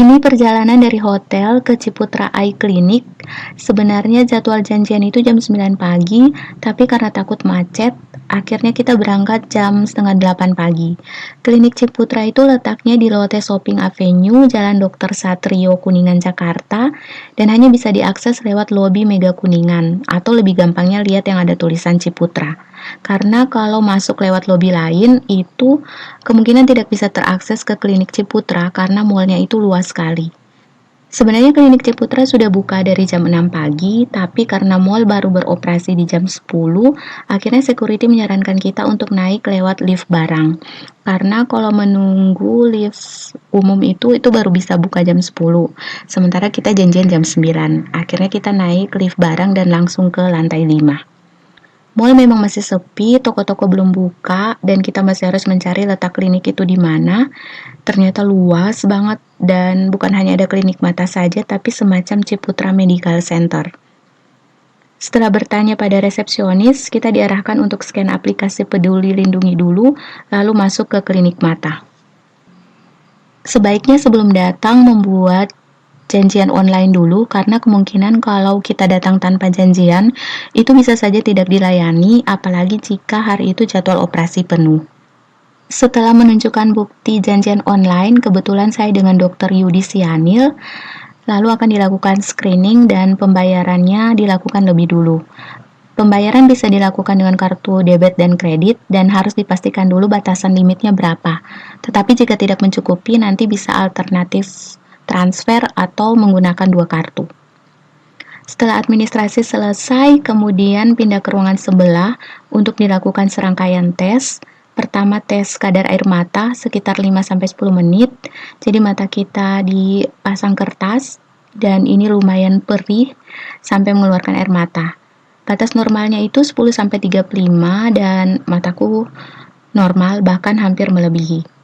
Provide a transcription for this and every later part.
Ini perjalanan dari hotel ke Ciputra Eye Clinic. Sebenarnya jadwal janjian itu jam 9 pagi, tapi karena takut macet, akhirnya kita berangkat jam setengah 8 pagi. Klinik Ciputra itu letaknya di Lotte Shopping Avenue, Jalan Dr. Satrio, Kuningan, Jakarta, dan hanya bisa diakses lewat lobi Mega Kuningan, atau lebih gampangnya lihat yang ada tulisan Ciputra. Karena kalau masuk lewat lobi lain, itu kemungkinan tidak bisa terakses ke klinik Ciputra karena mallnya itu luas sekali. Sebenarnya klinik Ciputra sudah buka dari jam 6 pagi, tapi karena mall baru beroperasi di jam 10, akhirnya security menyarankan kita untuk naik lewat lift barang. Karena kalau menunggu lift umum itu baru bisa buka jam 10. Sementara kita janjian jam 9. Akhirnya kita naik lift barang dan langsung ke lantai 5. Mall memang masih sepi, toko-toko belum buka, dan kita masih harus mencari letak klinik itu di mana. Ternyata luas banget, dan bukan hanya ada klinik mata saja, tapi semacam Ciputra Medical Center. Setelah bertanya pada resepsionis, kita diarahkan untuk scan aplikasi Peduli Lindungi dulu, lalu masuk ke klinik mata. Sebaiknya sebelum datang membuat janjian online dulu, karena kemungkinan kalau kita datang tanpa janjian itu bisa saja tidak dilayani, apalagi jika hari itu jadwal operasi penuh. Setelah menunjukkan bukti janjian online, kebetulan saya dengan Dr. Yudi Sianil, lalu akan dilakukan screening dan pembayarannya dilakukan lebih dulu. Pembayaran bisa dilakukan dengan kartu debit dan kredit, dan harus dipastikan dulu batasan limitnya berapa. Tetapi jika tidak mencukupi, nanti bisa alternatif transfer atau menggunakan 2 kartu. Setelah administrasi selesai, kemudian pindah ke ruangan sebelah untuk dilakukan serangkaian tes. Pertama, tes kadar air mata sekitar 5-10 menit. Jadi mata kita dipasang kertas dan ini lumayan perih sampai mengeluarkan air mata. Batas normalnya itu 10-35 dan mataku normal, bahkan hampir melebihi.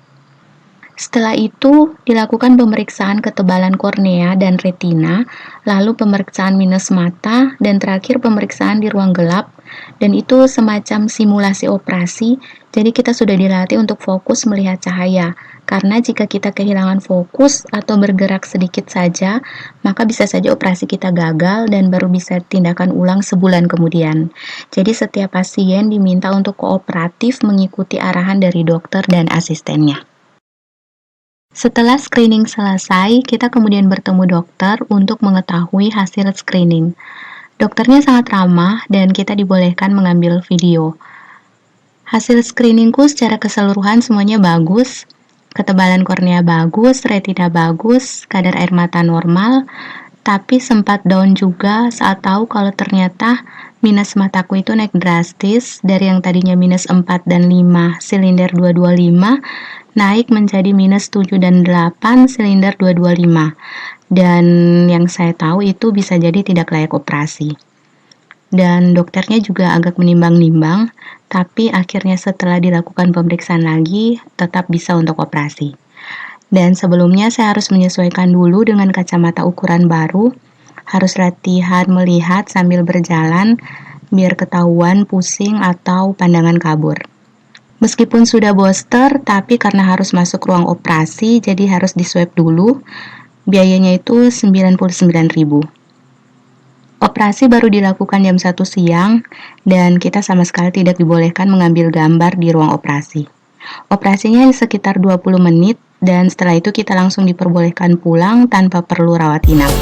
Setelah itu, dilakukan pemeriksaan ketebalan kornea dan retina, lalu pemeriksaan minus mata, dan terakhir pemeriksaan di ruang gelap, dan itu semacam simulasi operasi, jadi kita sudah dilatih untuk fokus melihat cahaya, karena jika kita kehilangan fokus atau bergerak sedikit saja, maka bisa saja operasi kita gagal dan baru bisa tindakan ulang sebulan kemudian. Jadi setiap pasien diminta untuk kooperatif mengikuti arahan dari dokter dan asistennya. Setelah screening selesai, kita kemudian bertemu dokter untuk mengetahui hasil screening. Dokternya sangat ramah dan kita dibolehkan mengambil video. Hasil screeningku secara keseluruhan semuanya bagus. Ketebalan kornea bagus, retina bagus, kadar air mata normal, tapi sempat down juga saat tahu kalau ternyata minus mataku itu naik drastis dari yang tadinya minus 4 dan 5 silinder 225 naik menjadi minus 7 dan 8 silinder 225, dan yang saya tahu itu bisa jadi tidak layak operasi. Dan dokternya juga agak menimbang-nimbang, tapi akhirnya setelah dilakukan pemeriksaan lagi tetap bisa untuk operasi. Dan sebelumnya saya harus menyesuaikan dulu dengan kacamata ukuran baru, harus latihan melihat sambil berjalan biar ketahuan pusing atau pandangan kabur. Meskipun sudah booster, tapi karena harus masuk ruang operasi, jadi harus di-swab dulu. Biayanya itu 99.000. Operasi baru dilakukan jam 1 siang, dan kita sama sekali tidak dibolehkan mengambil gambar di ruang operasi. Operasinya sekitar 20 menit, dan setelah itu kita langsung diperbolehkan pulang tanpa perlu rawat inap.